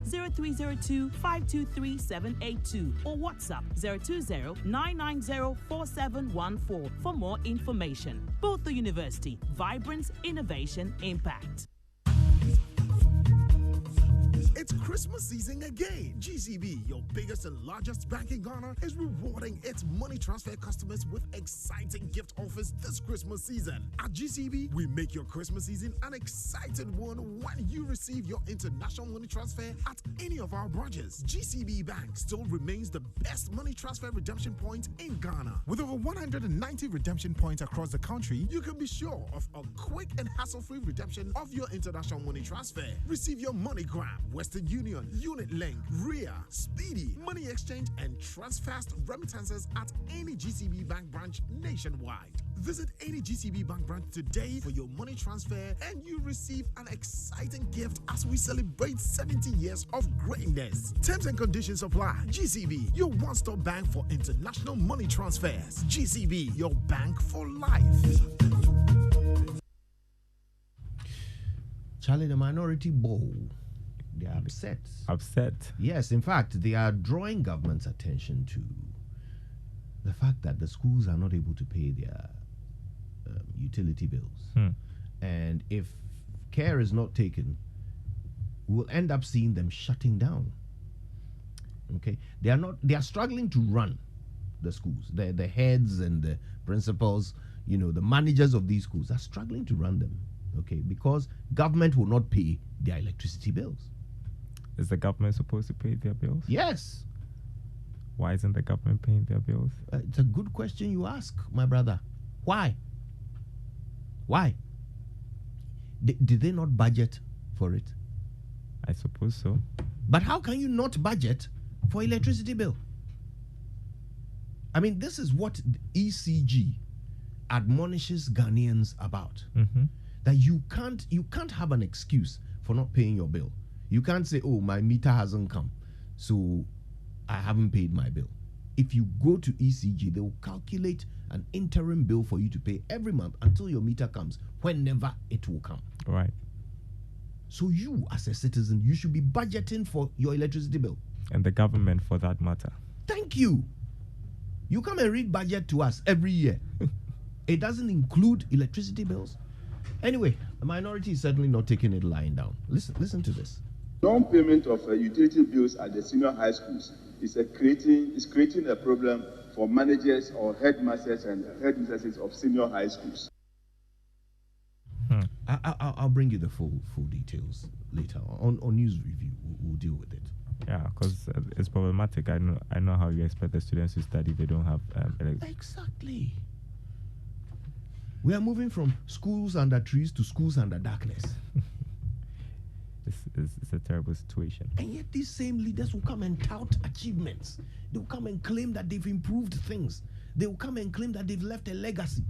0302-523-782 or WhatsApp 020-990-4714 for more information. Both the University, Vibrance, Innovation, Impact. It's Christmas season again. GCB, your biggest and largest bank in Ghana, is rewarding its money transfer customers with exciting gift offers this Christmas season. At GCB, we make your Christmas season an exciting one when you receive your international money transfer at any of our branches. GCB Bank still remains the best money transfer redemption point in Ghana. With over 190 redemption points across the country, you can be sure of a quick and hassle-free redemption of your international money transfer. Receive your MoneyGram, Western Union, Unit Link, RIA, Speedy, Money Exchange, and Transfast remittances at any GCB Bank branch nationwide. Visit any GCB Bank branch today for your money transfer and you receive an exciting gift as we celebrate 70 years of greatness. Terms and conditions apply. GCB, your one-stop bank for international money transfers. GCB, your bank for life. Charlie, the Minority Bowl. They are upset. Upset? Yes, in fact, they are drawing government's attention to the fact that the schools are not able to pay their utility bills. And if care is not taken, we'll end up seeing them shutting down. Okay? They are struggling to run the schools. The heads and the principals, the managers of these schools are struggling to run them. Okay? Because government will not pay their electricity bills. Is the government supposed to pay their bills? Yes. Why isn't the government paying their bills? It's a good question you ask, my brother. Why? Why? Did they not budget for it? I suppose so. But how can you not budget for electricity bill? I mean, this is what ECG admonishes Ghanaians about. That you can't have an excuse for not paying your bill. You can't say, oh, my meter hasn't come, so I haven't paid my bill. If you go to ECG, they will calculate an interim bill for you to pay every month until your meter comes, whenever it will come. Right. So you, as a citizen, you should be budgeting for your electricity bill. And the government, for that matter. Thank you. You come and read budget to us every year. It doesn't include electricity bills. Anyway, the minority is certainly not taking it lying down. Listen to this. Non-payment of utility bills at the senior high schools is creating a problem for managers or headmasters and headmistresses of senior high schools. I'll bring you the full details later on news review. We'll deal with it. Yeah, because it's problematic. I know how you expect the students to study if they don't have Exactly. We are moving from schools under trees to schools under darkness. It's a terrible situation. And yet these same leaders will come and tout achievements. They will come and claim that they've improved things. They will come and claim that they've left a legacy.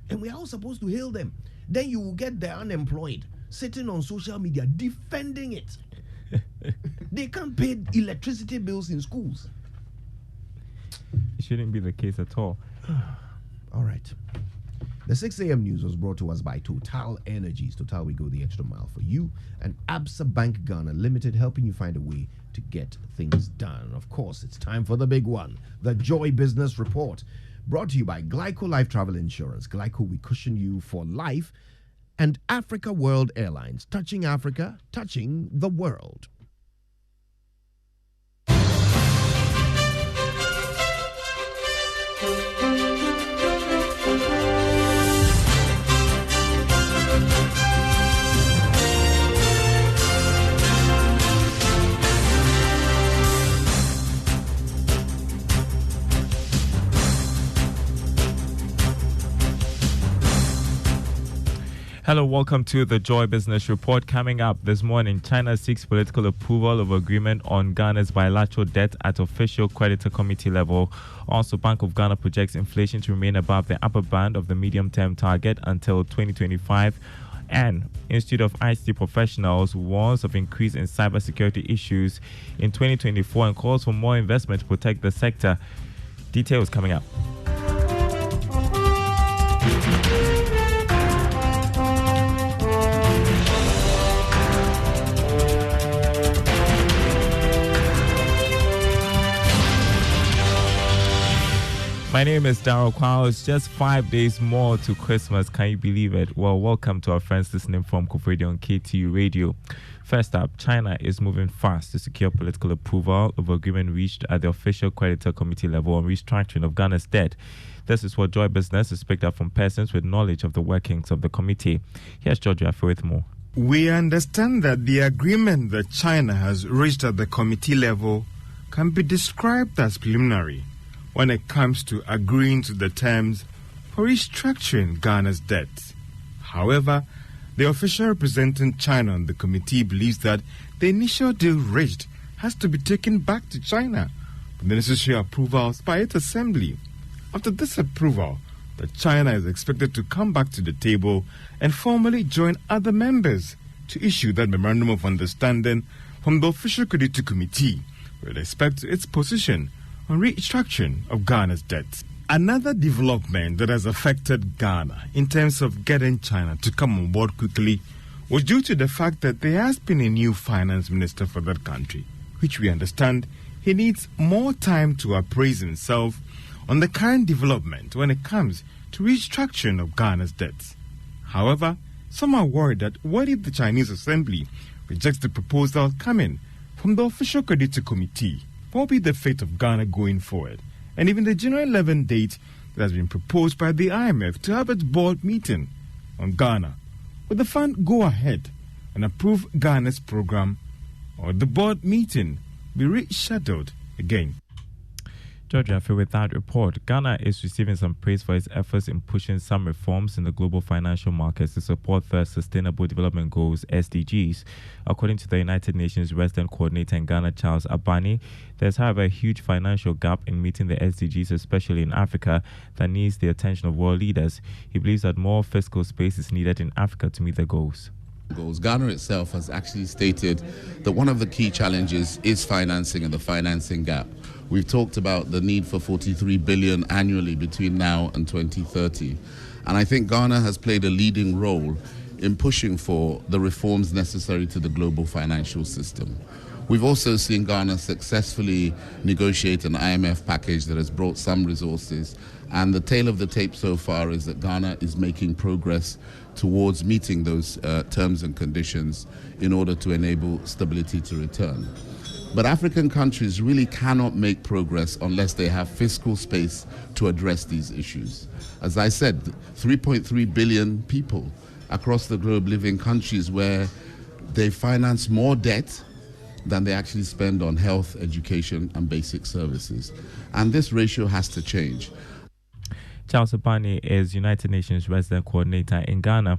And we are all supposed to hail them. Then you will get the unemployed sitting on social media defending it. They can't pay electricity bills in schools. It shouldn't be the case at all. All right. The 6 a.m. news was brought to us by Total Energies. Total, we go the extra mile for you. And Absa Bank Ghana Limited, helping you find a way to get things done. Of course, it's time for the big one, the Joy Business Report. Brought to you by Glyco Life Travel Insurance. Glyco, we cushion you for life. And Africa World Airlines, touching Africa, touching the world. Hello, welcome to the Joy Business Report. Coming up this morning, China seeks political approval of agreement on Ghana's bilateral debt at official creditor committee level. Also, Bank of Ghana projects inflation to remain above the upper band of the medium-term target until 2025. And Institute of ICT Professionals warns of increase in cybersecurity issues in 2024 and calls for more investment to protect the sector. Details coming up. My name is Daryl Kwao. It's just 5 days more to Christmas. Can you believe it? Well, welcome to our friends listening from Kof Radio on KTU Radio. First up, China is moving fast to secure political approval of agreement reached at the official creditor committee level on restructuring of Ghana's debt. This is what Joy Business has picked up from persons with knowledge of the workings of the committee. Here's George Affe with more. We understand that the agreement that China has reached at the committee level can be described as preliminary when it comes to agreeing to the terms for restructuring Ghana's debt. However, the official representing China on the committee believes that the initial deal reached has to be taken back to China for the necessary approvals by its assembly. After this approval, China is expected to come back to the table and formally join other members to issue that memorandum of understanding from the official creditor committee with respect to its position on restructuring of Ghana's debt. Another development that has affected Ghana in terms of getting China to come on board quickly was due to the fact that there has been a new finance minister for that country, which we understand he needs more time to appraise himself on the current development when it comes to restructuring of Ghana's debts. However, some are worried that what if the Chinese assembly rejects the proposal coming from the official creditor committee? What will be the fate of Ghana going forward? And even the January 11 date that has been proposed by the IMF to have its board meeting on Ghana. Will the fund go ahead and approve Ghana's program, or the board meeting be rescheduled again? George Affe with that report. Ghana is receiving some praise for its efforts in pushing some reforms in the global financial markets to support the Sustainable Development Goals, SDGs. According to the United Nations Resident Coordinator in Ghana, Charles Abani, there's, however, a huge financial gap in meeting the SDGs, especially in Africa, that needs the attention of world leaders. He believes that more fiscal space is needed in Africa to meet the goals. Ghana itself has actually stated that one of the key challenges is financing and the financing gap. We've talked about the need for 43 billion annually between now and 2030. And I think Ghana has played a leading role in pushing for the reforms necessary to the global financial system. We've also seen Ghana successfully negotiate an IMF package that has brought some resources. And the tale of the tape so far is that Ghana is making progress towards meeting those terms and conditions in order to enable stability to return. But African countries really cannot make progress unless they have fiscal space to address these issues. As I said, 3.3 billion people across the globe live in countries where they finance more debt than they actually spend on health, education, and basic services. And this ratio has to change. Charles Abani is United Nations Resident Coordinator in Ghana.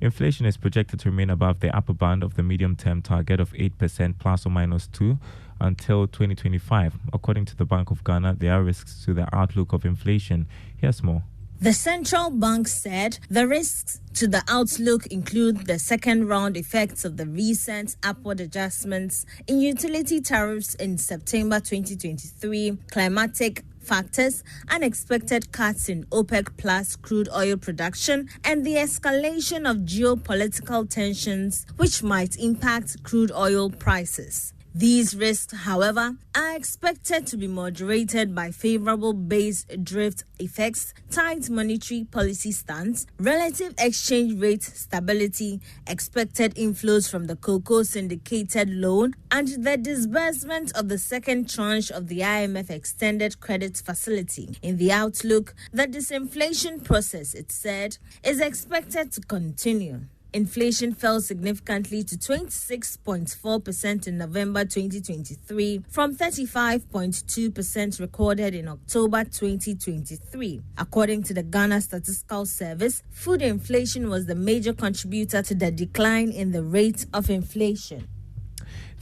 Inflation is projected to remain above the upper band of the medium-term target of 8% plus or minus 2 until 2025. According to the Bank of Ghana, there are risks to the outlook of inflation. Here's more. The central bank said the risks to the outlook include the second-round effects of the recent upward adjustments in utility tariffs in September 2023, climatic factors, unexpected cuts in OPEC Plus crude oil production, and the escalation of geopolitical tensions, which might impact crude oil prices. These risks, however, are expected to be moderated by favorable base drift effects, tight monetary policy stance, relative exchange rate stability, expected inflows from the cocoa syndicated loan, and the disbursement of the second tranche of the IMF extended credit facility. In the outlook, the disinflation process, it said, is expected to continue. Inflation fell significantly to 26.4% in November 2023 from 35.2% recorded in October 2023. According to the Ghana Statistical Service, food inflation was the major contributor to the decline in the rate of inflation.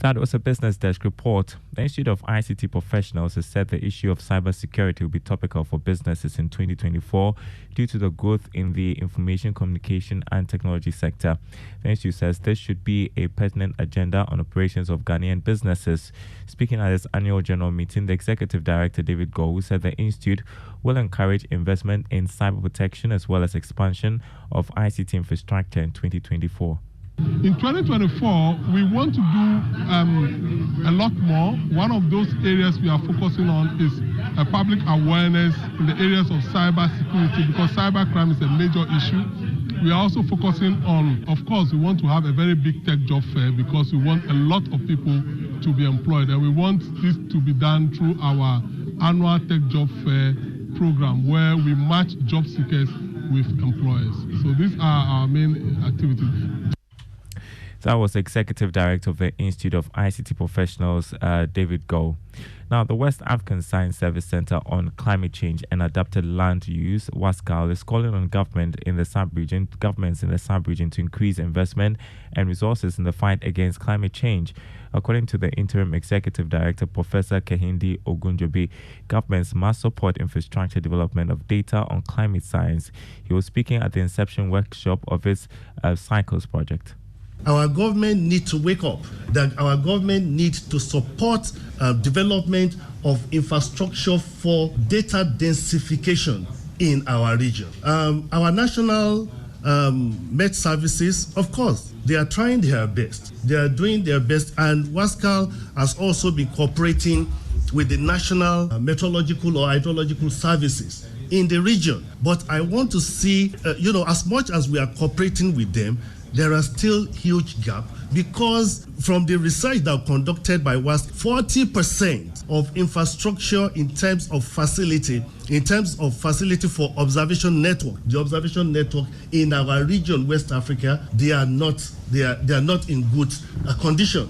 That was a Business Desk report. The Institute of ICT Professionals has said the issue of cybersecurity will be topical for businesses in 2024 due to the growth in the information, communication and technology sector. The Institute says this should be a pertinent agenda on operations of Ghanaian businesses. Speaking at its annual general meeting, the Executive Director, David Gow, said the Institute will encourage investment in cyber protection as well as expansion of ICT infrastructure in 2024. In 2024, we want to do a lot more. One of those areas we are focusing on is public awareness in the areas of cyber security, because cyber crime is a major issue. We are also focusing on, of course, we want to have a very big tech job fair because we want a lot of people to be employed, and we want this to be done through our annual tech job fair program where we match job seekers with employers. So these are our main activities. That was Executive Director of the Institute of ICT Professionals, David Goh. Now, the West African Science Service Center on Climate Change and Adapted Land Use, WASCAL, is calling on governments in the sub-region to increase investment and resources in the fight against climate change. According to the Interim Executive Director, Professor Kehinde Ogunjobi, governments must support infrastructure development of data on climate science. He was speaking at the inception workshop of its Cycles project. Our government needs to wake up, that our government needs to support development of infrastructure for data densification in our region. Our national Met services, of course, they are trying their best. They are doing their best, and WASCAL has also been cooperating with the national meteorological or hydrological services in the region. But I want to see, as much as we are cooperating with them, there are still huge gaps, because from the research that was conducted by WASC, 40% of infrastructure in terms of facility for observation network, the observation network in our region, West Africa, they are not in good condition.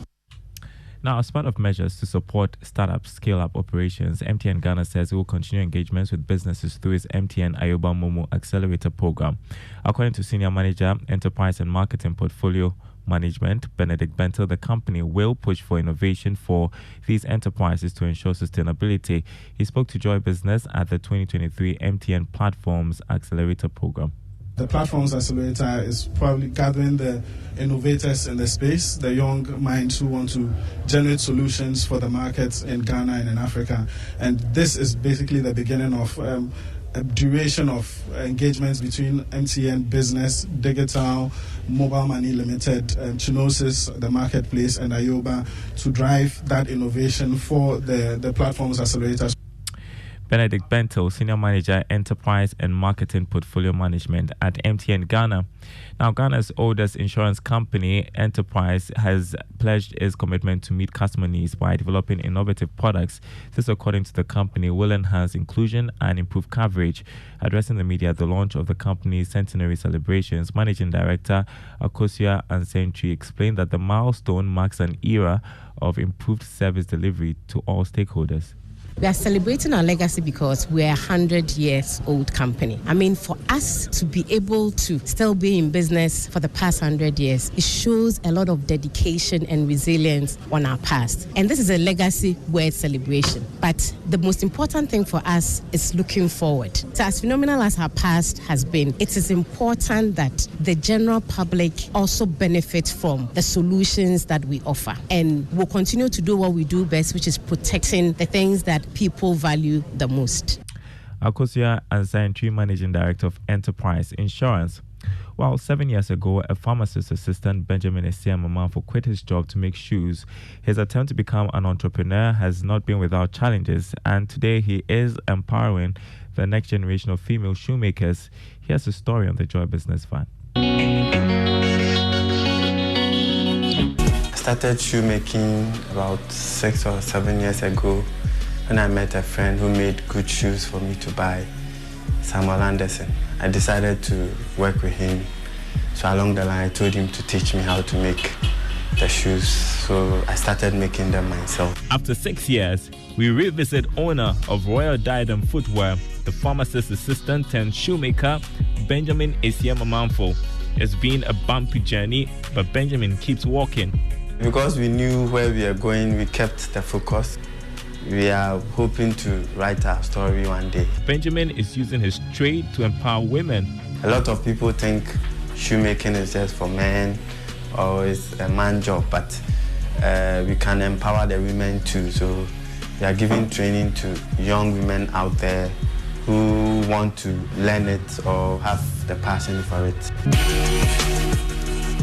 Now, as part of measures to support startup scale-up operations, MTN Ghana says it will continue engagements with businesses through its MTN Ayoba Momo Accelerator program. According to Senior Manager, Enterprise and Marketing Portfolio Management, Benedict Bentel, the company will push for innovation for these enterprises to ensure sustainability. He spoke to Joy Business at the 2023 MTN Platforms Accelerator program. The Platforms Accelerator is probably gathering the innovators in the space, the young minds who want to generate solutions for the markets in Ghana and in Africa. And this is basically the beginning of a duration of engagements between MTN Business, Digital, Mobile Money Limited, Chinosis, the marketplace, and Ayoba to drive that innovation for the Platforms Accelerator. Benedict Bentel, Senior Manager, Enterprise and Marketing Portfolio Management at MTN Ghana. Now, Ghana's oldest insurance company, Enterprise, has pledged its commitment to meet customer needs by developing innovative products. This, according to the company, will enhance inclusion and improve coverage. Addressing the media at the launch of the company's centenary celebrations, Managing Director Akosua Ansentry explained that the milestone marks an era of improved service delivery to all stakeholders. We are celebrating our legacy because we're a 100-year-old company. I mean, for us to be able to still be in business for the past 100 years, it shows a lot of dedication and resilience on our past. And this is a legacy worth celebration. But the most important thing for us is looking forward. So as phenomenal as our past has been, it is important that the general public also benefit from the solutions that we offer. And we'll continue to do what we do best, which is protecting the things that people value the most. Akosua Ansentry, Managing Director of Enterprise Insurance. Well, 7 years ago, a pharmacist assistant, Benjamin Esiamamanfo, quit his job to make shoes. His attempt to become an entrepreneur has not been without challenges, and today he is empowering the next generation of female shoemakers. Here's a story on the Joy Business Fan. I started shoemaking about 6 or 7 years ago. When I met a friend who made good shoes for me to buy, Samuel Anderson, I decided to work with him. So along the line, I told him to teach me how to make the shoes. So I started making them myself. After 6 years, we revisit owner of Royal Diadem Footwear, the pharmacist assistant and shoemaker, Benjamin Esiamamanfo. It's been a bumpy journey, but Benjamin keeps walking. Because we knew where we are going, we kept the focus. We are hoping to write our story one day. Benjamin is using his trade to empower women. A lot of people think shoemaking is just for men or it's a man job, but we can empower the women too. So we are giving training to young women out there who want to learn it or have the passion for it.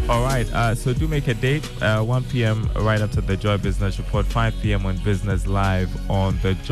All right, so do make a date, 1 p.m. right after the Joy Business Report, 5 p.m. on Business Live on the Joy